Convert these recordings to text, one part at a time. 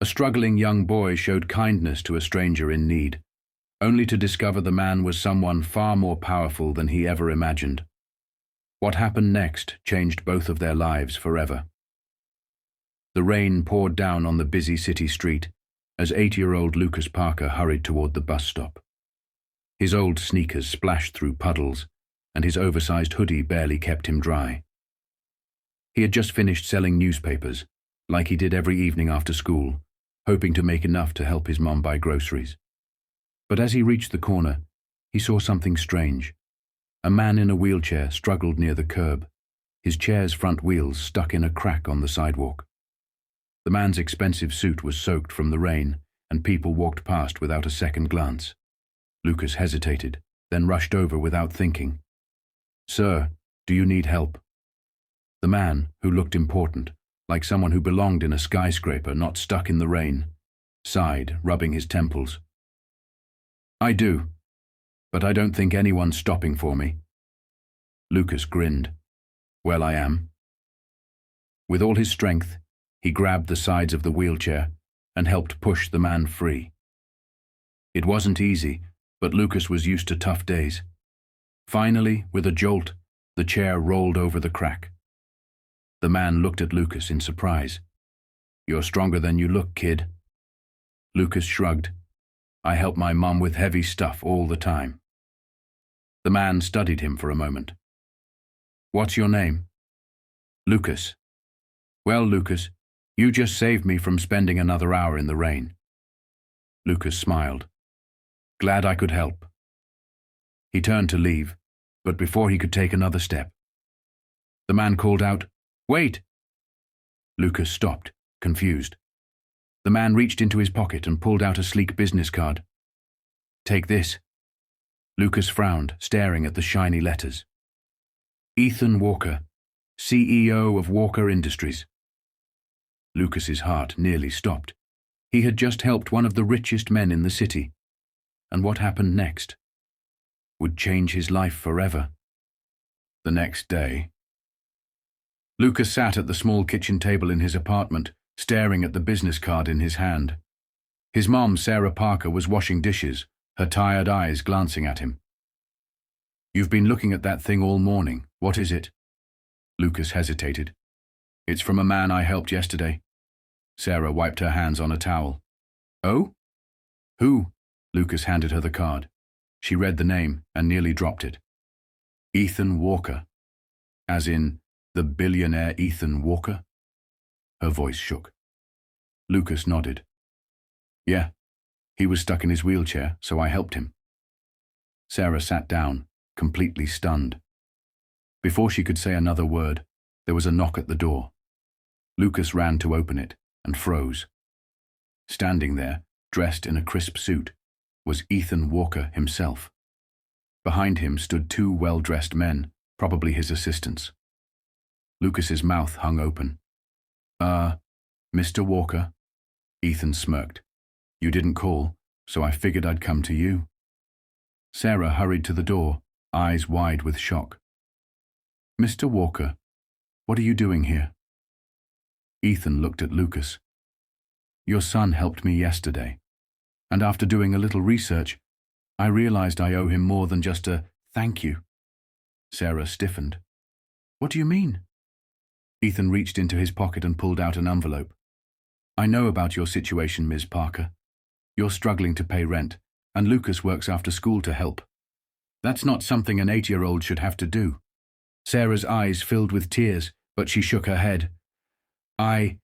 A struggling young boy showed kindness to a stranger in need, only to discover the man was someone far more powerful than he ever imagined. What happened next changed both of their lives forever. The rain poured down on the busy city street as 8-year-old Lucas Parker hurried toward the bus stop. His old sneakers splashed through puddles, and his oversized hoodie barely kept him dry. He had just finished selling newspapers, like he did every evening after school, hoping to make enough to help his mom buy groceries. But as he reached the corner, he saw something strange. A man in a wheelchair struggled near the curb, his chair's front wheels stuck in a crack on the sidewalk. The man's expensive suit was soaked from the rain, and people walked past without a second glance. Lucas hesitated, then rushed over without thinking. "Sir, do you need help?" The man, who looked important, like someone who belonged in a skyscraper not stuck in the rain, sighed, rubbing his temples. "I do, but I don't think anyone's stopping for me." Lucas grinned. "Well, I am." With all his strength, he grabbed the sides of the wheelchair and helped push the man free. It wasn't easy, but Lucas was used to tough days. Finally, with a jolt, the chair rolled over the crack. The man looked at Lucas in surprise. "You're stronger than you look, kid." Lucas shrugged. "I help my mom with heavy stuff all the time." The man studied him for a moment. "What's your name?" "Lucas." "Well, Lucas, you just saved me from spending another hour in the rain." Lucas smiled. "Glad I could help." He turned to leave, but before he could take another step, the man called out, "Wait!" Lucas stopped, confused. The man reached into his pocket and pulled out a sleek business card. "Take this." Lucas frowned, staring at the shiny letters. "Ethan Walker, CEO of Walker Industries." Lucas's heart nearly stopped. He had just helped one of the richest men in the city, and what happened next would change his life forever. The next day, Lucas sat at the small kitchen table in his apartment, staring at the business card in his hand. His mom, Sarah Parker, was washing dishes, her tired eyes glancing at him. "You've been looking at that thing all morning. What is it?" Lucas hesitated. "It's from a man I helped yesterday." Sarah wiped her hands on a towel. "Oh? Who?" Lucas handed her the card. She read the name and nearly dropped it. "Ethan Walker. As in, the billionaire Ethan Walker?" Her voice shook. Lucas nodded. "Yeah, he was stuck in his wheelchair, so I helped him." Sarah sat down, completely stunned. Before she could say another word, there was a knock at the door. Lucas ran to open it and froze. Standing there, dressed in a crisp suit, was Ethan Walker himself. Behind him stood 2 well-dressed men, probably his assistants. Lucas's mouth hung open. Mr. Walker?" Ethan smirked. "You didn't call, so I figured I'd come to you." Sarah hurried to the door, eyes wide with shock. "Mr. Walker, what are you doing here?" Ethan looked at Lucas. "Your son helped me yesterday, and after doing a little research, I realized I owe him more than just a thank you." Sarah stiffened. "What do you mean?" Ethan reached into his pocket and pulled out an envelope. "I know about your situation, Ms. Parker. You're struggling to pay rent, and Lucas works after school to help. That's not something an 8-year-old should have to do." Sarah's eyes filled with tears, but she shook her head. I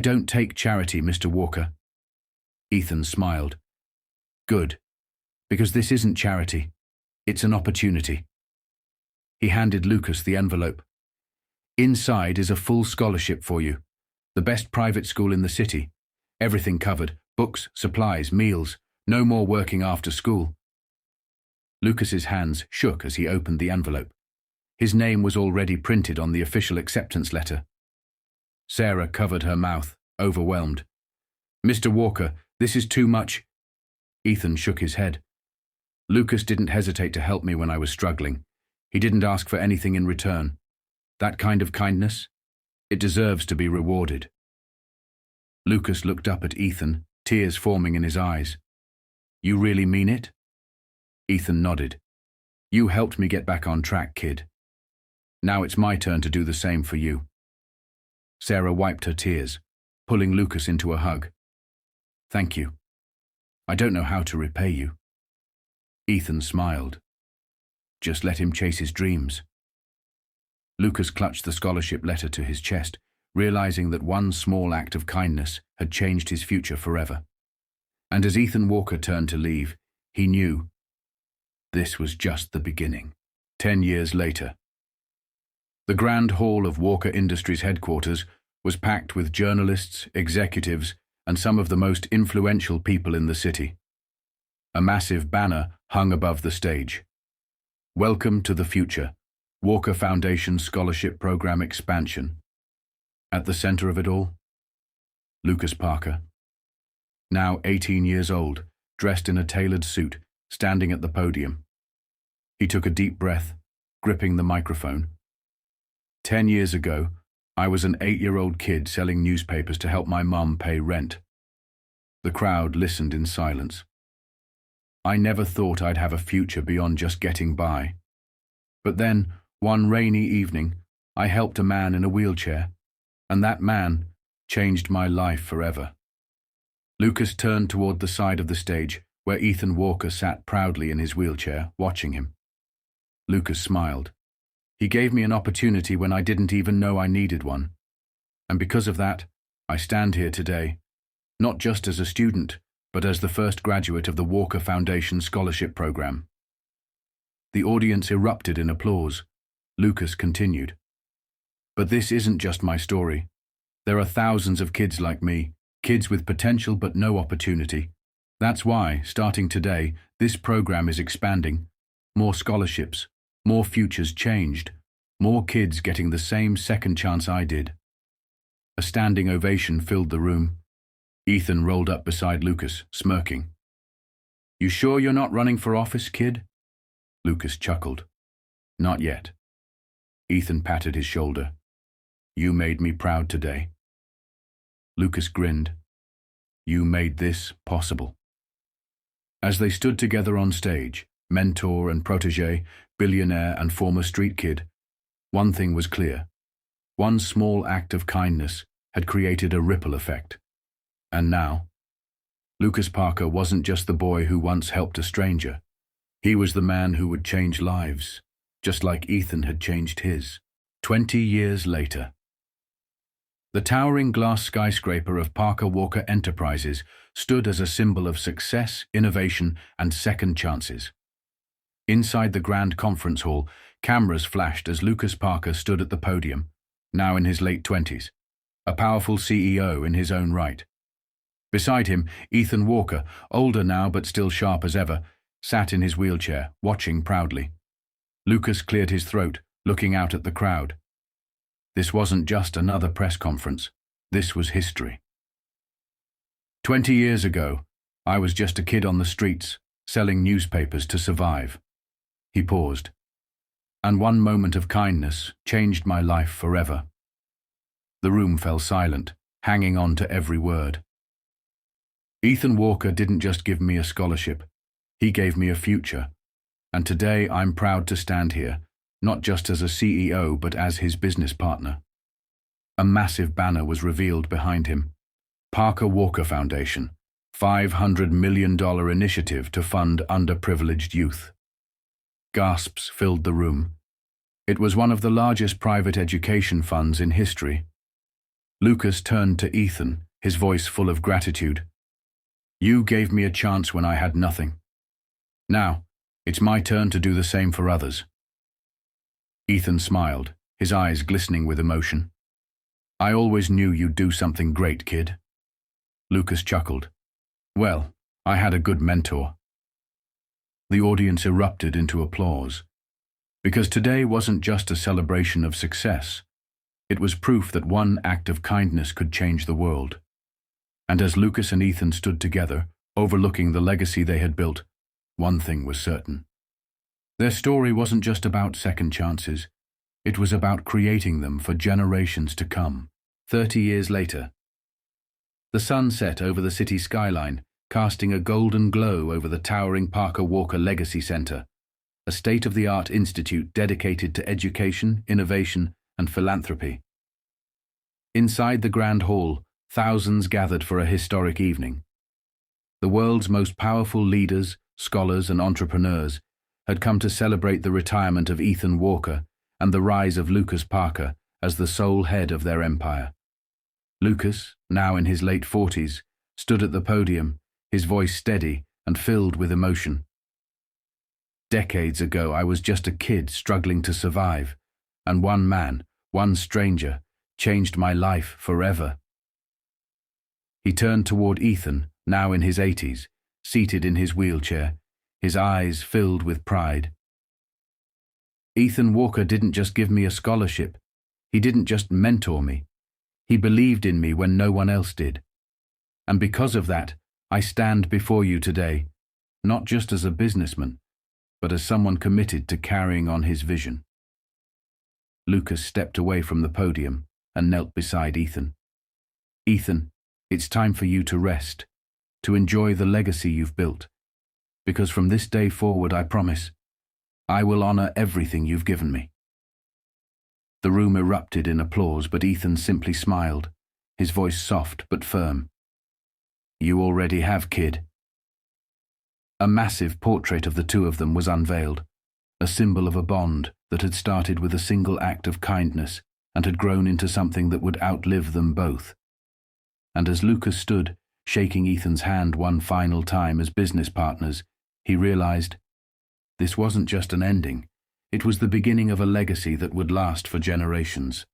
don't take charity, Mr. Walker." Ethan smiled. "Good, because this isn't charity. It's an opportunity." He handed Lucas the envelope. "Inside is a full scholarship for you. The best private school in the city. Everything covered. Books, supplies, meals. No more working after school." Lucas's hands shook as he opened the envelope. His name was already printed on the official acceptance letter. Sarah covered her mouth, overwhelmed. "Mr. Walker, this is too much." Ethan shook his head. "Lucas didn't hesitate to help me when I was struggling. He didn't ask for anything in return. That kind of kindness, it deserves to be rewarded." Lucas looked up at Ethan, tears forming in his eyes. You really mean it? Ethan nodded. You helped me get back on track, kid. Now it's my turn to do the same for you. Sarah wiped her tears, pulling Lucas into a hug. Thank you. I don't know how to repay you. Ethan smiled. Just let him chase his dreams. Lucas clutched the scholarship letter to his chest, realizing that one small act of kindness had changed his future forever. And as Ethan Walker turned to leave, he knew this was just the beginning. 10 years later, the grand hall of Walker Industries headquarters was packed with journalists, executives, and some of the most influential people in the city. A massive banner hung above the stage. Welcome to the future, Walker Foundation Scholarship Program Expansion. At the center of it all, Lucas Parker, now 18 years old, dressed in a tailored suit, standing at the podium. He took a deep breath, gripping the microphone. 10 years ago, I was an 8-year-old kid selling newspapers to help my mum pay rent. The crowd listened in silence. I never thought I'd have a future beyond just getting by. But then, one rainy evening, I helped a man in a wheelchair, and that man changed my life forever. Lucas turned toward the side of the stage, where Ethan Walker sat proudly in his wheelchair, watching him. Lucas smiled. He gave me an opportunity when I didn't even know I needed one. And because of that, I stand here today, not just as a student, but as the first graduate of the Walker Foundation Scholarship Program. The audience erupted in applause. Lucas continued. But this isn't just my story. There are thousands of kids like me, kids with potential but no opportunity. That's why, starting today, this program is expanding. More scholarships, more futures changed, more kids getting the same second chance I did. A standing ovation filled the room. Ethan rolled up beside Lucas, smirking. You sure you're not running for office, kid? Lucas chuckled. Not yet. Ethan patted his shoulder. You made me proud today. Lucas grinned. You made this possible. As they stood together on stage, mentor and protege, billionaire and former street kid, one thing was clear. One small act of kindness had created a ripple effect. And now, Lucas Parker wasn't just the boy who once helped a stranger. He was the man who would change lives, just like Ethan had changed his. 20 years later. The towering glass skyscraper of Parker Walker Enterprises stood as a symbol of success, innovation, and second chances. Inside the grand conference hall, cameras flashed as Lucas Parker stood at the podium, now in his late 20s, a powerful CEO in his own right. Beside him, Ethan Walker, older now but still sharp as ever, sat in his wheelchair, watching proudly. Lucas cleared his throat, looking out at the crowd. This wasn't just another press conference. This was history. 20 years ago, I was just a kid on the streets, selling newspapers to survive. He paused. And one moment of kindness changed my life forever. The room fell silent, hanging on to every word. Ethan Walker didn't just give me a scholarship. He gave me a future. And today I'm proud to stand here, not just as a CEO but as his business partner. A massive banner was revealed behind him. Parker Walker Foundation, $500 million initiative to fund underprivileged youth. Gasps filled the room. It was one of the largest private education funds in history. Lucas turned to Ethan, his voice full of gratitude. You gave me a chance when I had nothing. Now, it's my turn to do the same for others. Ethan smiled, his eyes glistening with emotion. I always knew you'd do something great, kid. Lucas chuckled. Well, I had a good mentor. The audience erupted into applause, because today wasn't just a celebration of success. It was proof that one act of kindness could change the world. And as Lucas and Ethan stood together, overlooking the legacy they had built, one thing was certain. Their story wasn't just about second chances. It was about creating them for generations to come. 30 years later, The sun set over the city skyline, casting a golden glow over the towering Parker Walker Legacy Center, a state-of-the-art institute dedicated to education, innovation, and philanthropy. Inside the Grand Hall, thousands gathered for a historic evening. The world's most powerful leaders, scholars, and entrepreneurs had come to celebrate the retirement of Ethan Walker and the rise of Lucas Parker as the sole head of their empire. Lucas, now in his late 40s, stood at the podium, his voice steady and filled with emotion. Decades ago, I was just a kid struggling to survive, and one man, one stranger, changed my life forever. He turned toward Ethan, now in his 80s, seated in his wheelchair, his eyes filled with pride. Ethan Walker didn't just give me a scholarship. He didn't just mentor me. He believed in me when no one else did. And because of that, I stand before you today, not just as a businessman, but as someone committed to carrying on his vision. Lucas stepped away from the podium and knelt beside Ethan. Ethan, it's time for you to rest, to enjoy the legacy you've built, because from this day forward, I promise, I will honor everything you've given me. The room erupted in applause, but Ethan simply smiled, his voice soft but firm. You already have, kid. A massive portrait of the two of them was unveiled, a symbol of a bond that had started with a single act of kindness and had grown into something that would outlive them both. And as Lucas stood, shaking Ethan's hand one final time as business partners, he realized this wasn't just an ending, it was the beginning of a legacy that would last for generations.